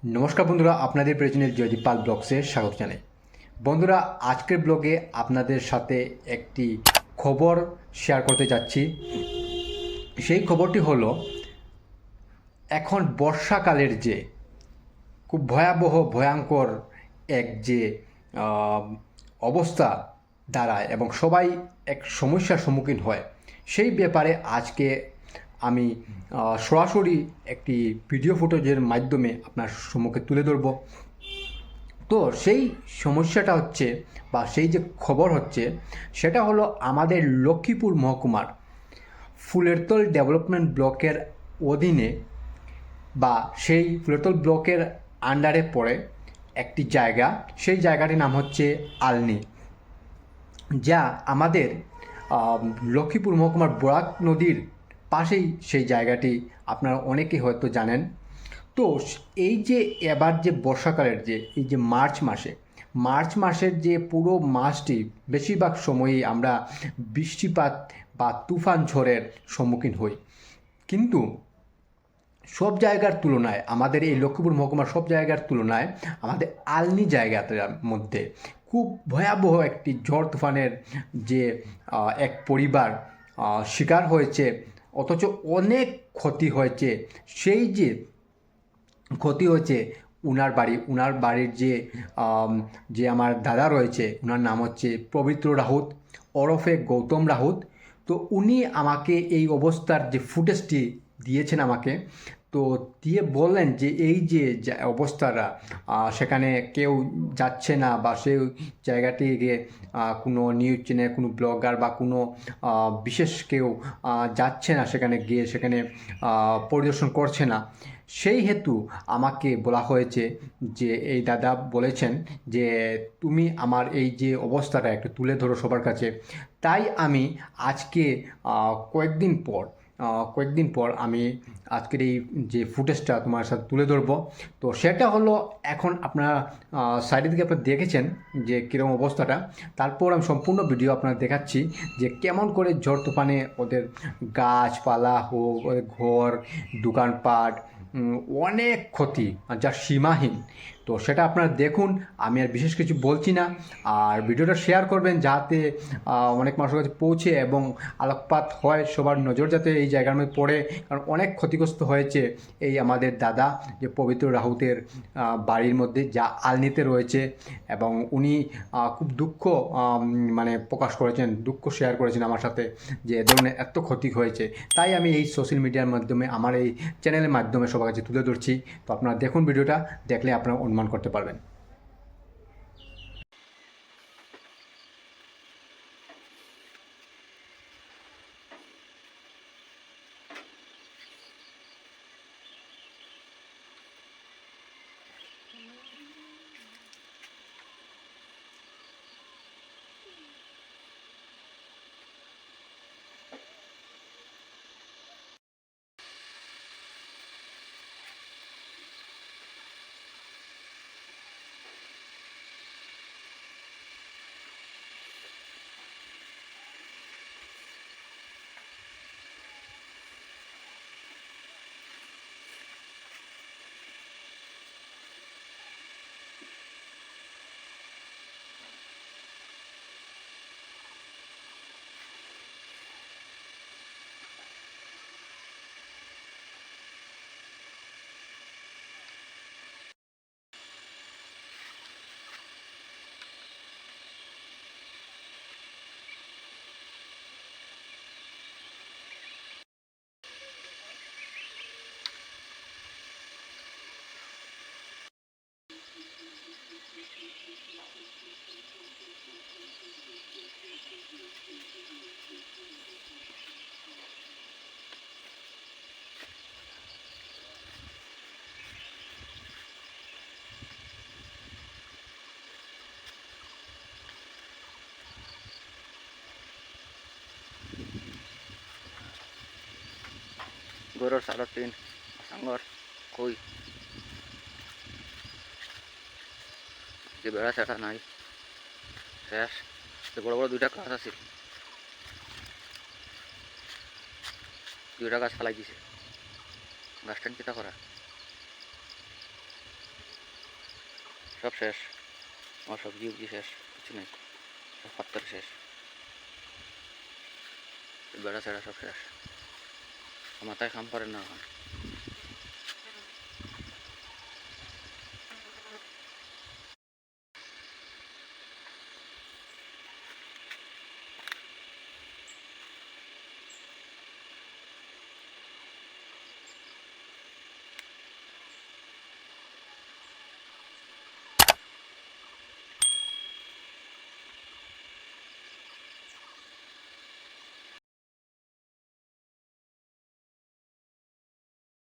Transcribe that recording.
নমস্কার বন্ধুরা, আপনাদের প্রিয় জয়দীপ পাল ব্লগসে স্বাগত জানাই। বন্ধুরা, আজকের ব্লগে আপনাদের সাথে একটি খবর শেয়ার করতে যাচ্ছি। সেই খবরটি হলো, এখন বর্ষাকালের যে খুব ভয়াবহ ভয়ঙ্কর এক যে আহ, অবস্থা দাঁড়ায় এবং সবাই এক সমস্যার সম্মুখীন হয়, সেই ব্যাপারে আজকে আমি সরাসরি একটি ভিডিও ফুটেজের মাধ্যমে আপনার সম্মুখে তুলে ধরব। তো সেই সমস্যাটা হচ্ছে বা সেই যে খবর হচ্ছে সেটা হলো, আমাদের লক্ষ্মীপুর মহকুমার ফুলেরতল ডেভেলপমেন্ট ব্লকের অধীনে বা সেই ফুলেরতল ব্লকের আন্ডারে পড়ে একটি জায়গা। সেই জায়গাটির নাম হচ্ছে আলনি, যা আমাদের লক্ষ্মীপুর মহকুমার বরাক নদীর পাশেই সেই জায়গাটি। আপনারা অনেকেই হয়তো জানেন। তো এই যে এবার যে বর্ষাকালের যে এই যে মার্চ মাসের যে পুরো মাসটি বেশিরভাগ সময়ই আমরা বৃষ্টিপাত বা তুফান ঝড়ের সম্মুখীন হই। কিন্তু সব জায়গার তুলনায়, আমাদের এই লক্ষ্মীপুর মহকুমার সব জায়গার তুলনায় আমাদের আলনি জায়গাটার মধ্যে খুব ভয়াবহ একটি ঝড় তুফানের যে এক পরিবার শিকার হয়েছে, অথচ অনেক ক্ষতি হয়েছে। সেই যে ক্ষতি হয়েছে, উনার বাড়ির যে যে আমার দাদা রয়েছে, উনার নাম হচ্ছে পবিত্র রাহুত ওরফে গৌতম রাহুত। তো উনি আমাকে এই অবস্থার যে ফুটেজটি দিয়েছেন আমাকে, তো দিয়ে বললেন যে এই যে অবস্থাটা, সেখানে কেউ যাচ্ছে না বা সেই জায়গাটিকে কোনো নিউজ চ্যানেল, কোনো ব্লগার বা কোনো বিশেষ কেউ যাচ্ছে না সেখানে, গিয়ে সেখানে পরিদর্শন করছে না। সেই হেতু আমাকে বলা হয়েছে যে এই দাদা বলেছেন যে তুমি আমার এই যে অবস্থাটা একটু তুলে ধরো সবার কাছে। তাই আমি আজকে কয়েকদিন পর আমি আজকের এই যে ফুটেজটা তোমার সাথে তুলে ধরবো। তো সেটা হলো, এখন আপনারা সাইডের দিকে আপনারা দেখেছেন যে কীরকম অবস্থাটা। তারপর আমি সম্পূর্ণ ভিডিও আপনারা দেখাচ্ছি যে কেমন করে ঝড় তুফানে ওদের গাছপালা হোক, ওদের ঘর, দোকানপাট, অনেক ক্ষতি যা সীমাহীন। তো সেটা আপনারা দেখুন, আমি আর বিশেষ কিছু বলছি না। আর ভিডিওটা শেয়ার করবেন যাতে অনেক মানুষের কাছে পৌঁছে এবং আলোকপাত হয়, সবার নজর যাতে এই জায়গার মধ্যে পড়ে। কারণ অনেক ক্ষতিগ্রস্ত হয়েছে এই আমাদের দাদা, যে পবিত্র রাহুতের বাড়ির মধ্যে, যা আলনিতে রয়েছে। এবং উনি খুব দুঃখ মানে প্রকাশ করেছেন, দুঃখ শেয়ার করেছেন আমার সাথে যে এ ধরনের এত ক্ষতি হয়েছে। তাই আমি এই সোশ্যাল মিডিয়ার মাধ্যমে, আমার এই চ্যানেলের মাধ্যমে সবার কাছে তুলে ধরছি। তো আপনারা দেখুন, ভিডিওটা দেখলে আপনারা অনুমান করতে পারবেন। গরুর সাড়ে তিন সাঙ্গর কই যে বেড়া সেটা নাই শেষ। যে বড় বড় দুইটা গাছ আছে, দুইটা গাছ ফেলাই দিছে। গাছটা কিতা করা সব শেষ, আমার সবজি উবজি শেষ, কিছু নেই, সব পাত্তার শেষ, বেড়া ছেড়া সব শেষ, মাথায় খাম পারেন না এখন।